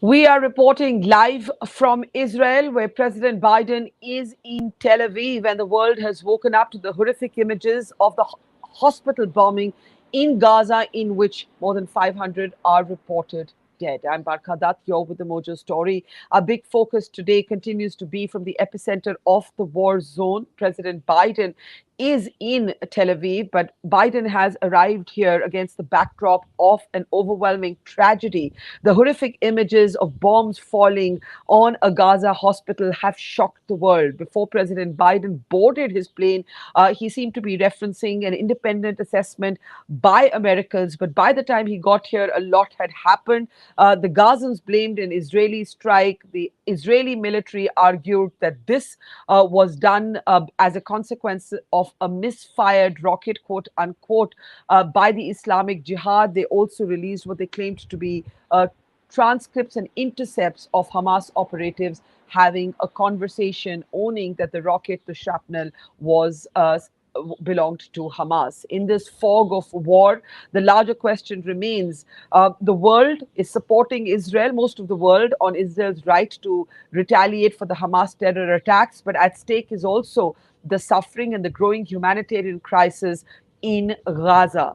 We are reporting live from Israel, where President Biden is in Tel Aviv, and the world has woken up to the horrific images of the hospital bombing in Gaza, in which more than 500 are reported dead. I'm Barkha Dutt, you're with the Mojo story. Our big focus today continues to be from the epicenter of the war zone. President Biden is in Tel Aviv, but Biden has arrived here against the backdrop of an overwhelming tragedy. The horrific images of bombs falling on a Gaza hospital have shocked the world. Before President Biden boarded his plane, he seemed to be referencing an independent assessment by Americans, but by the time he got here, a lot had happened. The Gazans blamed an Israeli strike. The Israeli military argued that this was done as a consequence of a misfired rocket, quote unquote, by the Islamic Jihad. They also released what they claimed to be transcripts and intercepts of Hamas operatives having a conversation owning that the rocket, the shrapnel, was belonged to Hamas. In this fog of war, the larger question remains, the world is supporting Israel, most of the world, on Israel's right to retaliate for the Hamas terror attacks, but at stake is also the suffering and the growing humanitarian crisis in Gaza.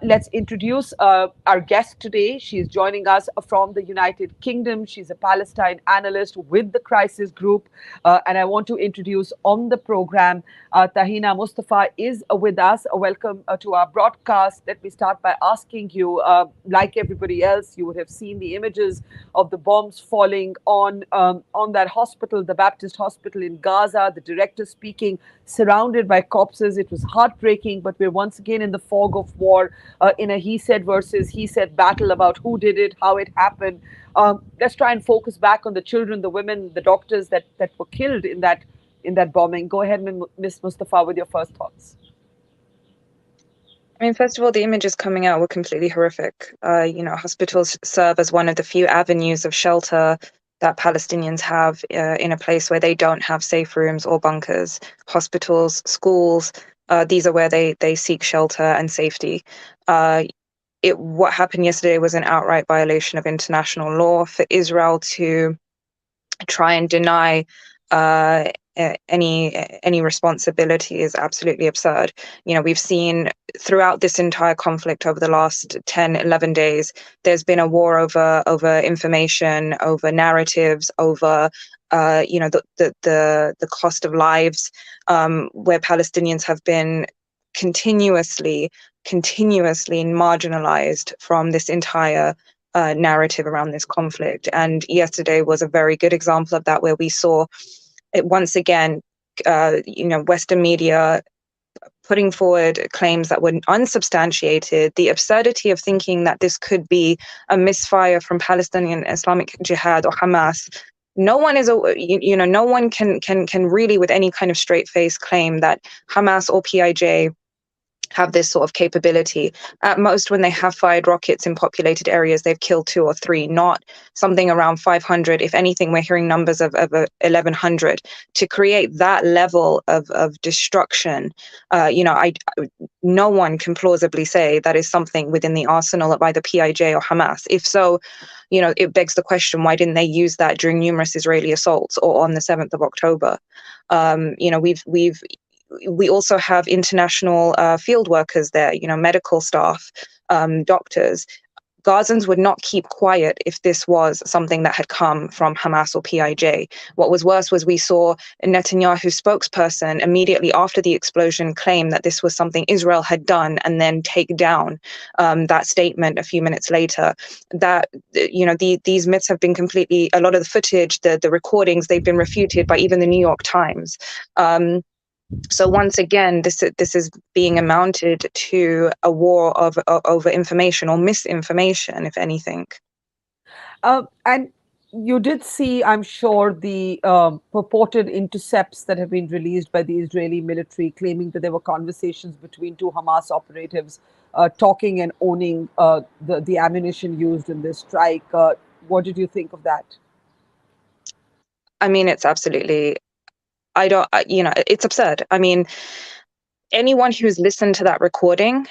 Let's introduce our guest today. She is joining us from the United Kingdom. She's a Palestine analyst with the Crisis Group. And I want to introduce on the program, Tahani Mustafa is with us. Welcome to our broadcast. Let me start by asking you, like everybody else, you would have seen the images of the bombs falling on that hospital, the Baptist hospital in Gaza, the director speaking surrounded by corpses. It was heartbreaking, but we're once again in the fog of war, in a he said versus he said battle about who did it, how it happened. Let's try and focus back on the children, the women, the doctors that were killed in that bombing. Go ahead, Ms. Mustafa, with your first thoughts. I mean, first of all, the images coming out were completely horrific. Hospitals serve as one of the few avenues of shelter that Palestinians have in a place where they don't have safe rooms or bunkers. Hospitals, schools, these are where they seek shelter and safety. What happened yesterday was an outright violation of international law. For Israel to try and deny any responsibility is absolutely absurd. We've seen throughout this entire conflict over the last 10, 11 days, there's been a war over information, over narratives, over the cost of lives, where Palestinians have been continuously marginalized from this entire narrative around this conflict. And yesterday was a very good example of that, where we saw it once again, Western media putting forward claims that were unsubstantiated, the absurdity of thinking that this could be a misfire from Palestinian Islamic Jihad or Hamas. No one no one can really with any kind of straight face claim that Hamas or PIJ have this sort of capability. At most, when they have fired rockets in populated areas, they've killed 2 or 3, not something around 500. If anything, we're hearing numbers of 1,100. To create that level of destruction, no one can plausibly say that is something within the arsenal of either PIJ or Hamas. If so, it begs the question, why didn't they use that during numerous Israeli assaults or on the 7th of October? We also have international field workers there, medical staff, doctors. Gazans would not keep quiet if this was something that had come from Hamas or PIJ. What was worse was we saw a Netanyahu spokesperson immediately after the explosion claim that this was something Israel had done, and then take down that statement a few minutes later. That, these myths have been a lot of the footage, the recordings, they've been refuted by even the New York Times. So once again, this is being amounted to a war over information or misinformation, if anything. And you did see, I'm sure, the purported intercepts that have been released by the Israeli military, claiming that there were conversations between 2 Hamas operatives talking and owning the ammunition used in this strike. What did you think of that? I mean, it's absolutely... it's absurd. I mean, anyone who's listened to that recording,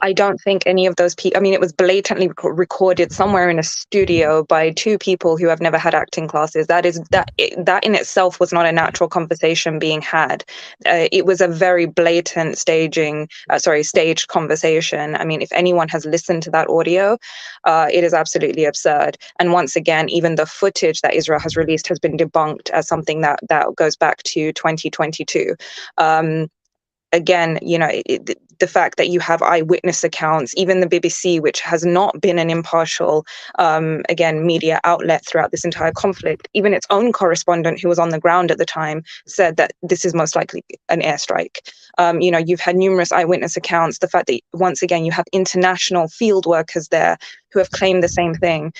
I don't think any of those people, I mean, it was blatantly recorded somewhere in a studio by two people who have never had acting classes. That in itself was not a natural conversation being had. It was a very blatant staged conversation. I mean, if anyone has listened to that audio, it is absolutely absurd. And once again, even the footage that Israel has released has been debunked as something that goes back to 2022. Again, the fact that you have eyewitness accounts, even the BBC, which has not been an impartial, media outlet throughout this entire conflict, even its own correspondent who was on the ground at the time said that this is most likely an airstrike. You've had numerous eyewitness accounts. The fact that, once again, you have international field workers there who have claimed the same thing.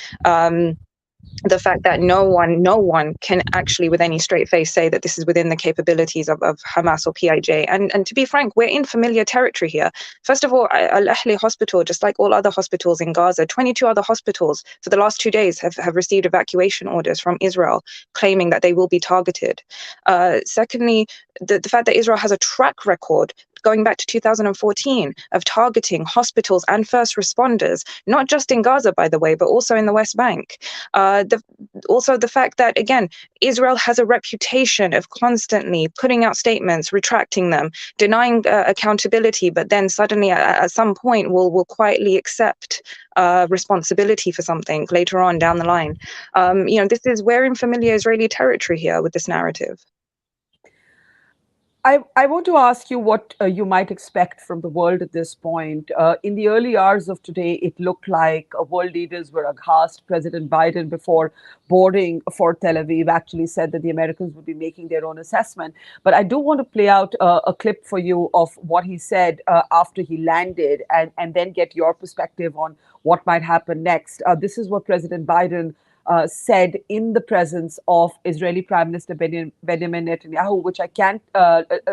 The fact that no one can actually with any straight face say that this is within the capabilities of Hamas or PIJ. And to be frank, we're in familiar territory here. First of all, Al-Ahli hospital, just like all other hospitals in Gaza, 22 other hospitals for the last 2 days have received evacuation orders from Israel, claiming that they will be targeted. Secondly, the fact that Israel has a track record going back to 2014 of targeting hospitals and first responders, not just in Gaza, by the way, but also in the West Bank. Also the fact that, again, Israel has a reputation of constantly putting out statements, retracting them, denying accountability, but then suddenly at some point will quietly accept responsibility for something later on down the line. We're in familiar Israeli territory here with this narrative. I want to ask you what you might expect from the world at this point. In the early hours of today, it looked like world leaders were aghast. President Biden, before boarding for Tel Aviv, actually said that the Americans would be making their own assessment. But I do want to play out a clip for you of what he said after he landed, and then get your perspective on what might happen next. This is what President Biden said in the presence of Israeli Prime Minister Benjamin Netanyahu, which I can't,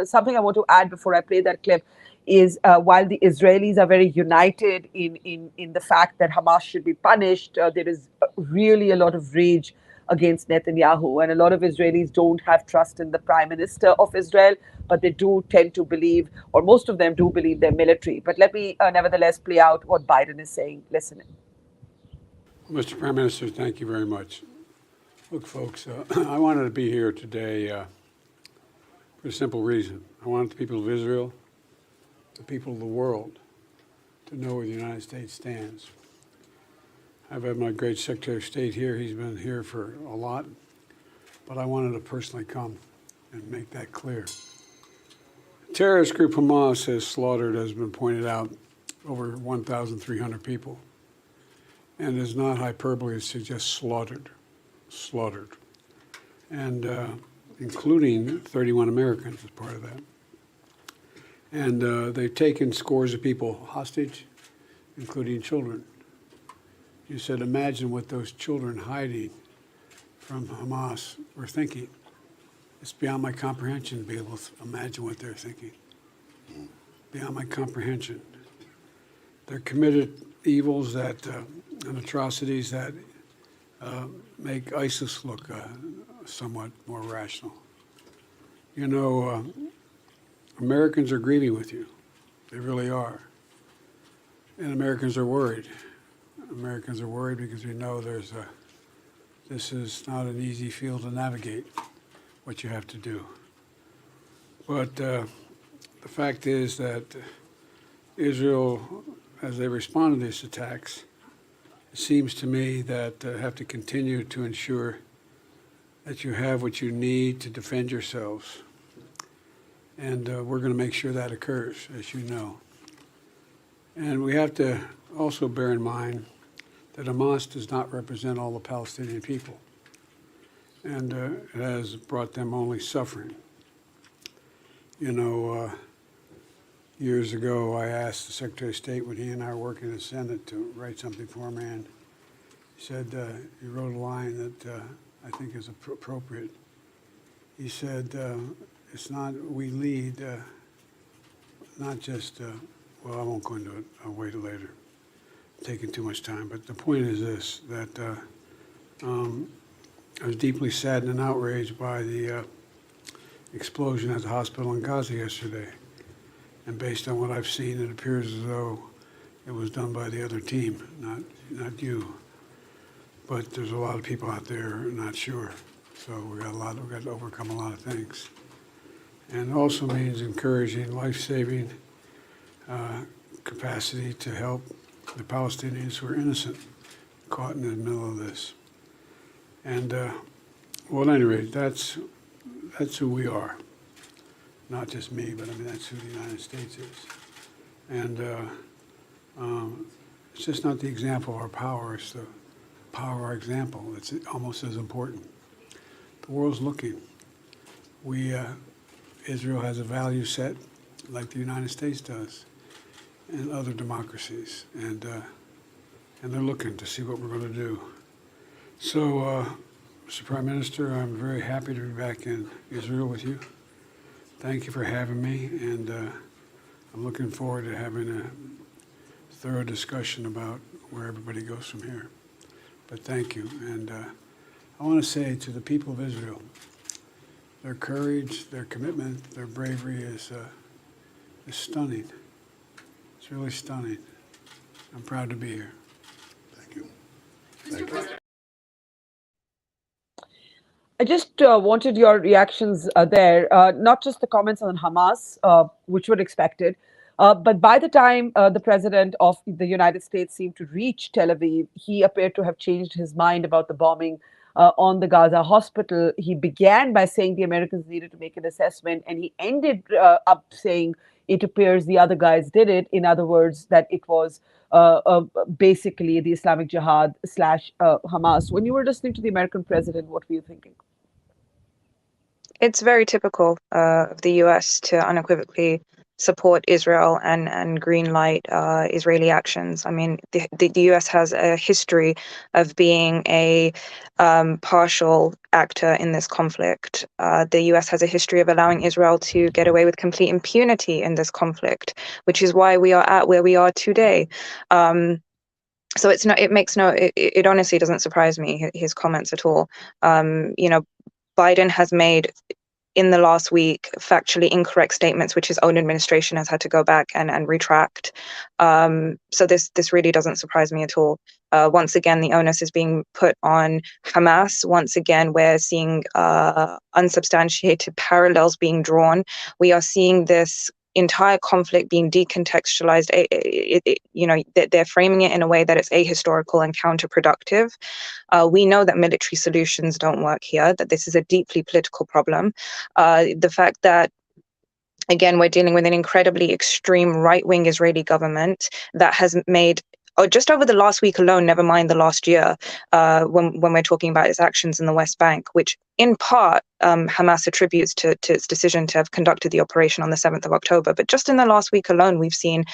something I want to add before I play that clip is while the Israelis are very united in the fact that Hamas should be punished, there is really a lot of rage against Netanyahu. And a lot of Israelis don't have trust in the Prime Minister of Israel, but they do tend to believe, or most of them do believe, their military. But let me nevertheless play out what Biden is saying. Listen in. Mr. Prime Minister, thank you very much. Look, folks, I wanted to be here today for a simple reason. I wanted the people of Israel, the people of the world, to know where the United States stands. I've had my great Secretary of State here. He's been here for a lot, but I wanted to personally come and make that clear. The terrorist group Hamas has slaughtered, as has been pointed out, over 1,300 people. And is not hyperbole to suggest slaughtered, and including 31 Americans as part of that. And they've taken scores of people hostage, including children. You said, imagine what those children hiding from Hamas were thinking. It's beyond my comprehension to be able to imagine what they're thinking. Beyond my comprehension. They're committed evils and atrocities that make ISIS look somewhat more rational. Americans are grieving with you. They really are. And Americans are worried. Americans are worried because we know this is not an easy field to navigate, what you have to do. But the fact is that Israel, as they respond to these attacks, it seems to me that have to continue to ensure that you have what you need to defend yourselves. And we're going to make sure that occurs, as you know. And we have to also bear in mind that Hamas does not represent all the Palestinian people. And it has brought them only suffering. Years ago, I asked the Secretary of State when he and I were working in the Senate to write something for him, and he said, he wrote a line that I think is appropriate. He said, it's not, we lead, not just, well, I won't go into it, I'll wait later. I'm taking too much time, but the point is this, that I was deeply saddened and outraged by the explosion at the hospital in Gaza yesterday. And based on what I've seen, it appears as though It was done by the other team, not you. But there's a lot of people out there not sure. So we've got to overcome a lot of things. And it also means encouraging life-saving capacity to help the Palestinians who are innocent, caught in the middle of this. And well, at any rate, that's who we are. Not just me, but I mean that's who the United States is. And it's just not the example of our power; it's the power of our example. It's almost as important. The world's looking. Israel has a value set like the United States does, and other democracies, and they're looking to see what we're going to do. So, Mr. Prime Minister, I'm very happy to be back in Israel with you. Thank you for having me, and I'm looking forward to having a thorough discussion about where everybody goes from here. But thank you, and I want to say to the people of Israel, their courage, their commitment, their bravery is stunning. It's really stunning. I'm proud to be here. Thank you. Thank you. I just wanted your reactions there, not just the comments on Hamas, which were expected, but by the time the president of the United States seemed to reach Tel Aviv, he appeared to have changed his mind about the bombing on the Gaza hospital. He began by saying the Americans needed to make an assessment, and he ended up saying it appears the other guys did it. In other words, that it was basically the Islamic Jihad / Hamas. When you were listening to the American president, what were you thinking? It's very typical of the US to unequivocally support Israel and green light Israeli actions. I mean, the US has a history of being a partial actor in this conflict. The US has a history of allowing Israel to get away with complete impunity in this conflict, which is why we are at where we are today. So it honestly doesn't surprise me, his comments at all. Biden has made in the last week factually incorrect statements, which his own administration has had to go back and retract. So this really doesn't surprise me at all. Once again, the onus is being put on Hamas. Once again, we're seeing unsubstantiated parallels being drawn. We are seeing this entire conflict being decontextualized. They're framing it in a way that it's ahistorical and counterproductive. We know that military solutions don't work here, that this is a deeply political problem. The fact that, again, we're dealing with an incredibly extreme right-wing Israeli government that has made, just over the last week alone, never mind the last year, when we're talking about its actions in the West Bank, which in part Hamas attributes to its decision to have conducted the operation on the 7th of October. But just in the last week alone, we've seen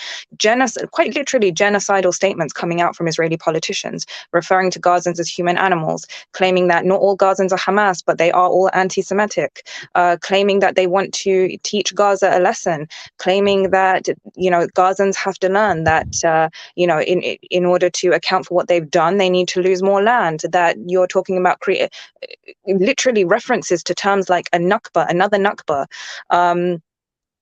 quite literally genocidal statements coming out from Israeli politicians, referring to Gazans as human animals, claiming that not all Gazans are Hamas, but they are all anti-Semitic, claiming that they want to teach Gaza a lesson, claiming that, Gazans have to learn that, in order to account for what they've done, they need to lose more land, that you're talking about literally references to terms like a Nakba, another Nakba,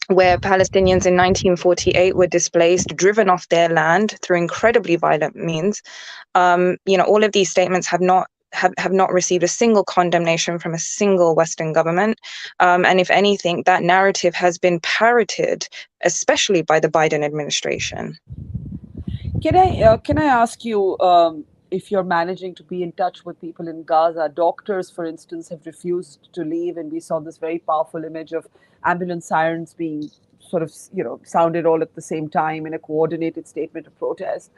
where Palestinians in 1948 were displaced, driven off their land through incredibly violent means. All of these statements have not received a single condemnation from a single Western government. And if anything, that narrative has been parroted, especially by the Biden administration. Can I ask you, if you're managing to be in touch with people in Gaza? Doctors, for instance, have refused to leave, and we saw this very powerful image of ambulance sirens being sort of, sounded all at the same time in a coordinated statement of protest.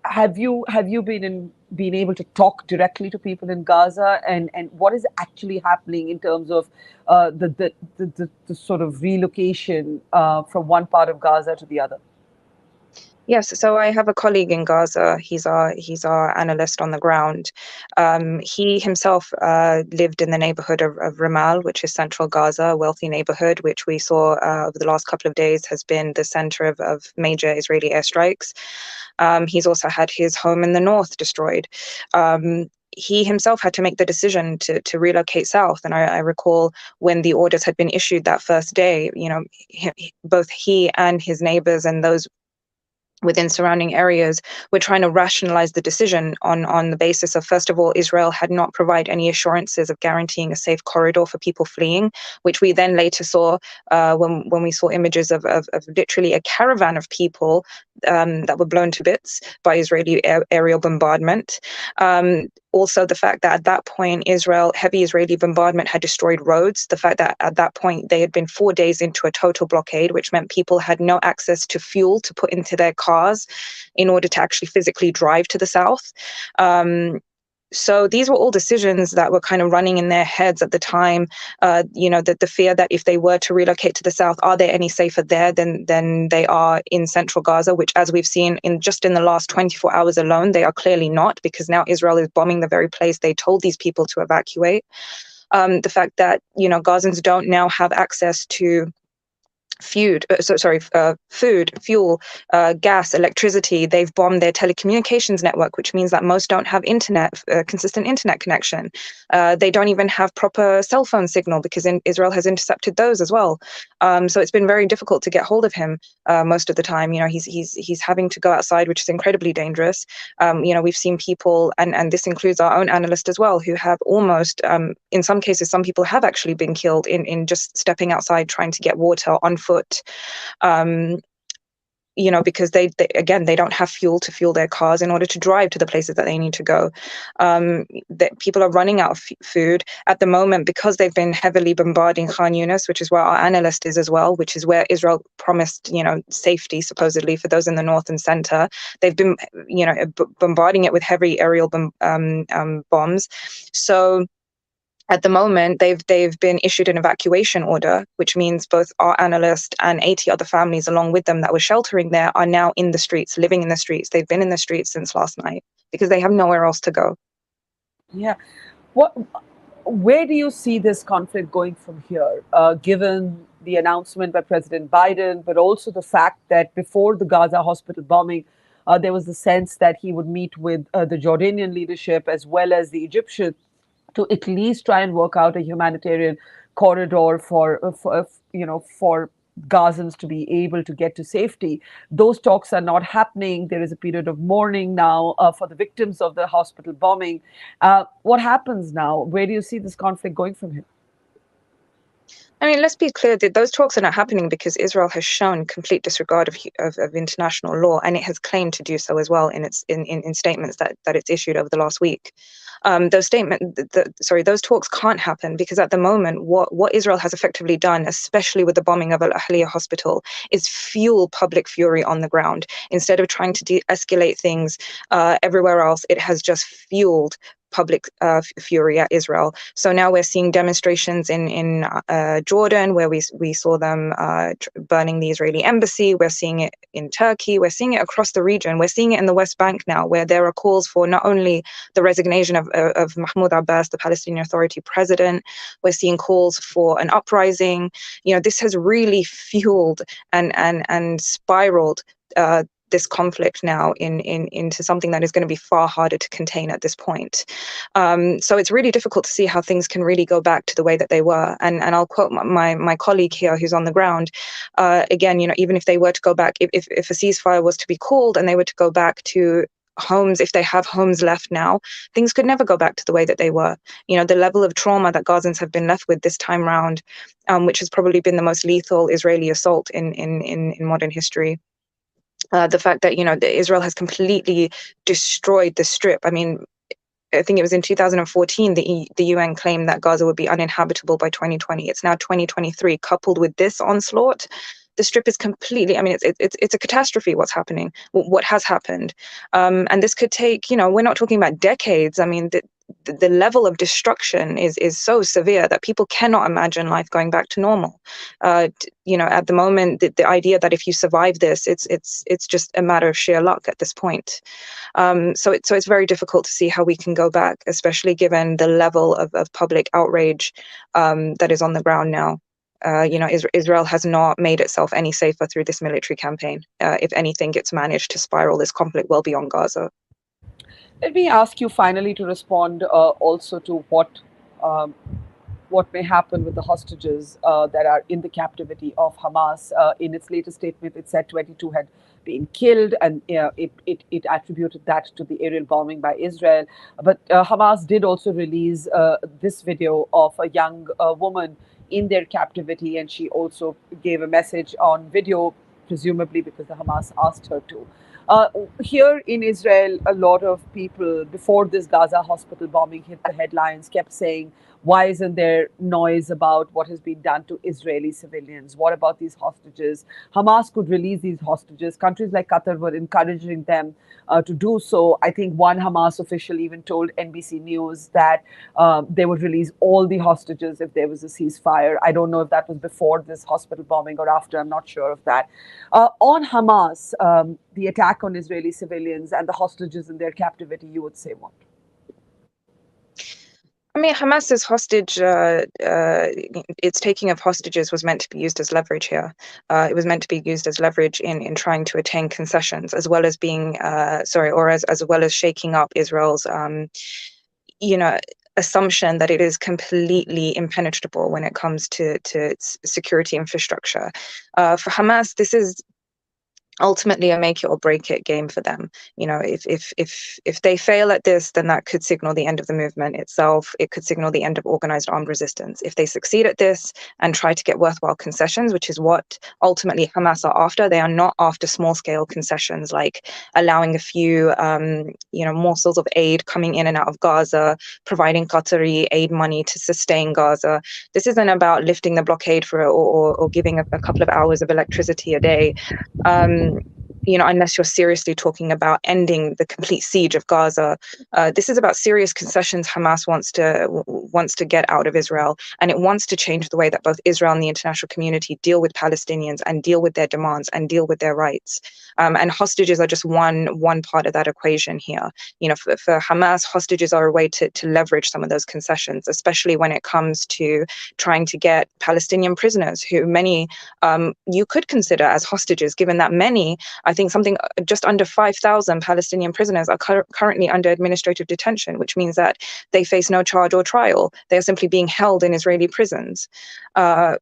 Have you been able to talk directly to people in Gaza, and what is actually happening in terms of the sort of relocation from one part of Gaza to the other? Yes, so I have a colleague in Gaza. He's our analyst on the ground. He himself lived in the neighborhood of Ramal, which is central Gaza, a wealthy neighborhood, which we saw over the last couple of days has been the center of major Israeli airstrikes. He's also had his home in the north destroyed. He himself had to make the decision to relocate south. And I recall when the orders had been issued that first day, both he and his neighbors and those within surrounding areas were trying to rationalize the decision on the basis of, first of all, Israel had not provided any assurances of guaranteeing a safe corridor for people fleeing, which we then later saw when we saw images of literally a caravan of people that were blown to bits by Israeli aerial bombardment. Also, the fact that at that point, heavy Israeli bombardment had destroyed roads. The fact that at that point, they had been 4 days into a total blockade, which meant people had no access to fuel to put into their cars in order to actually physically drive to the south. So these were all decisions that were kind of running in their heads at the time. That the fear that if they were to relocate to the south, are they any safer there than they are in central Gaza, which, as we've seen in the last 24 hours alone, they are clearly not, because now Israel is bombing the very place they told these people to evacuate. The fact that, Gazans don't now have access to food, fuel, gas, electricity. They've bombed their telecommunications network, which means that most don't have consistent internet connection. They don't even have proper cell phone signal because Israel has intercepted those as well. So it's been very difficult to get hold of him most of the time. He's having to go outside, which is incredibly dangerous. We've seen people, and this includes our own analyst as well, who have almost, in some cases, some people have actually been killed in just stepping outside trying to get water on foot. Because they don't have fuel to fuel their cars in order to drive to the places that they need to go. That people are running out of food at the moment because they've been heavily bombarding Khan Yunis, which is where our analyst is as well, which is where Israel promised, safety supposedly for those in the north and center. They've been, bombarding it with heavy aerial bombs. So at the moment, they've been issued an evacuation order, which means both our analyst and 80 other families along with them that were sheltering there are now in the streets, living in the streets. They've been in the streets since last night because they have nowhere else to go. Yeah. Where do you see this conflict going from here, given the announcement by President Biden, but also the fact that before the Gaza hospital bombing, there was the sense that he would meet with the Jordanian leadership as well as the Egyptian to at least try and work out a humanitarian corridor for Gazans to be able to get to safety. Those talks are not happening. There is a period of mourning now for the victims of the hospital bombing. What happens now? Where do you see this conflict going from here? I mean, let's be clear that those talks are not happening because Israel has shown complete disregard of international law, and it has claimed to do so as well in statements that it's issued over the last week. Those talks can't happen because at the moment, what Israel has effectively done, especially with the bombing of Al Ahliya Hospital, is fuel public fury on the ground. Instead of trying to de-escalate things everywhere else, it has just fueled public fury at Israel. So now we're seeing demonstrations in Jordan, where we saw them burning the Israeli embassy. We're seeing it in Turkey. We're seeing it across the region. We're seeing it in the West Bank now, where there are calls for not only the resignation of Mahmoud Abbas, the Palestinian Authority president. We're seeing calls for an uprising. This has really fueled and spiraled this conflict now into something that is going to be far harder to contain at this point. So it's really difficult to see how things can really go back to the way that they were. And I'll quote my colleague here who's on the ground. Again, even if they were to go back, if a ceasefire was to be called and they were to go back to homes, if they have homes left now, things could never go back to the way that they were. The level of trauma that Gazans have been left with this time round, which has probably been the most lethal Israeli assault in modern history. The fact that, Israel has completely destroyed the Strip. I mean, I think it was in 2014, the UN claimed that Gaza would be uninhabitable by 2020. It's now 2023. Coupled with this onslaught, the Strip is completely, it's a catastrophe what's happening, what has happened. And this could take, we're not talking about decades. I mean, the level of destruction is so severe that people cannot imagine life going back to normal. At the moment, the idea that if you survive this, it's just a matter of sheer luck at this point. So it's very difficult to see how we can go back, especially given the level of public outrage that is on the ground now. Israel has not made itself any safer through this military campaign. If anything, it's managed to spiral this conflict well beyond Gaza. Let me ask you finally to respond also to what may happen with the hostages that are in the captivity of Hamas. In its latest statement, it said 22 had been killed, and it attributed that to the aerial bombing by Israel. But Hamas did also release this video of a young woman in their captivity, and she also gave a message on video, presumably because the Hamas asked her to. Here in Israel, a lot of people, before this Gaza hospital bombing hit the headlines, kept saying, why isn't there noise about what has been done to Israeli civilians? What about these hostages? Hamas could release these hostages. Countries like Qatar were encouraging them to do so. I think one Hamas official even told NBC News that they would release all the hostages if there was a ceasefire. I don't know if that was before this hospital bombing or after. I'm not sure of that. On Hamas, the attack on Israeli civilians and the hostages in their captivity, you would say what? I mean, Hamas's hostage, its taking of hostages was meant to be used as leverage here. It was meant to be used as leverage in trying to attain concessions, as well as being, as well as shaking up Israel's, assumption that it is completely impenetrable when it comes to its security infrastructure. For Hamas, this is ultimately a make it or break it game for them. If they fail at this, then that could signal the end of the movement itself. It could signal the end of organized armed resistance. If they succeed at this and try to get worthwhile concessions, which is what ultimately Hamas are after, they are not after small scale concessions like allowing a few morsels of aid coming in and out of Gaza, providing Qatari aid money to sustain Gaza. This isn't about lifting the blockade or giving a couple of hours of electricity a day. Unless you're seriously talking about ending the complete siege of Gaza. This is about serious concessions Hamas wants to get out of Israel, and it wants to change the way that both Israel and the international community deal with Palestinians and deal with their demands and deal with their rights. And hostages are just one part of that equation here. For Hamas, hostages are a way to leverage some of those concessions, especially when it comes to trying to get Palestinian prisoners, who many you could consider as hostages, given that many, I think something just under 5,000 Palestinian prisoners are currently under administrative detention, which means that they face no charge or trial. They are simply being held in Israeli prisons. And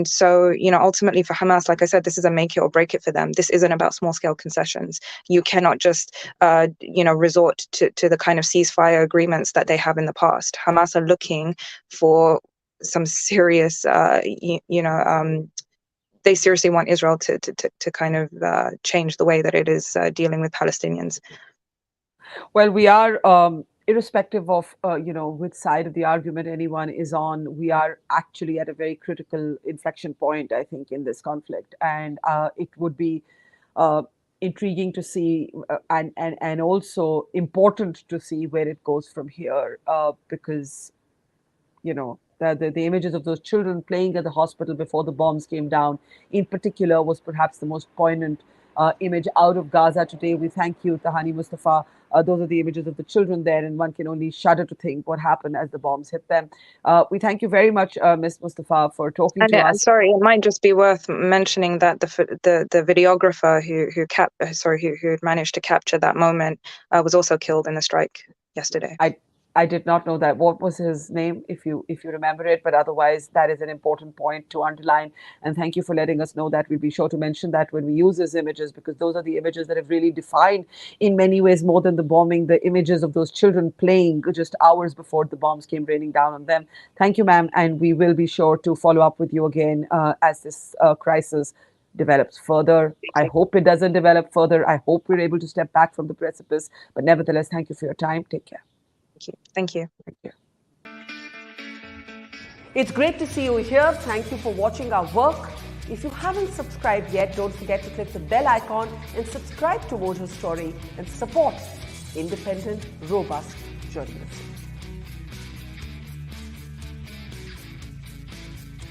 so, ultimately for Hamas, like I said, this is a make it or break it for them. This isn't about small scale concessions. You cannot just, resort to the kind of ceasefire agreements that they have in the past. Hamas are looking for some serious, they seriously want Israel to kind of change the way that it is dealing with Palestinians. Well, we are, irrespective of, which side of the argument anyone is on, we are actually at a very critical inflection point, I think, in this conflict. And it would be intriguing to see and also important to see where it goes from here, because, the images of those children playing at the hospital before the bombs came down, in particular, was perhaps the most poignant image out of Gaza today. We thank you, Tahani Mustafa. Those are the images of the children there, and one can only shudder to think what happened as the bombs hit them. We thank you very much, Ms. Mustafa, for talking to us. I'm sorry, it might just be worth mentioning that the videographer who had managed to capture that moment was also killed in the strike yesterday. I did not know that. What was his name, if you remember it? But otherwise, that is an important point to underline. And thank you for letting us know that. We'll be sure to mention that when we use these images, because those are the images that have really defined, in many ways, more than the bombing, the images of those children playing just hours before the bombs came raining down on them. Thank you, ma'am. And we will be sure to follow up with you again as this crisis develops further. I hope it doesn't develop further. I hope we're able to step back from the precipice. But nevertheless, thank you for your time. Take care. Thank you. Thank you. It's great to see you here. Thank you for watching our work. If you haven't subscribed yet, don't forget to click the bell icon and subscribe to Mojo Story and support independent, robust journalism.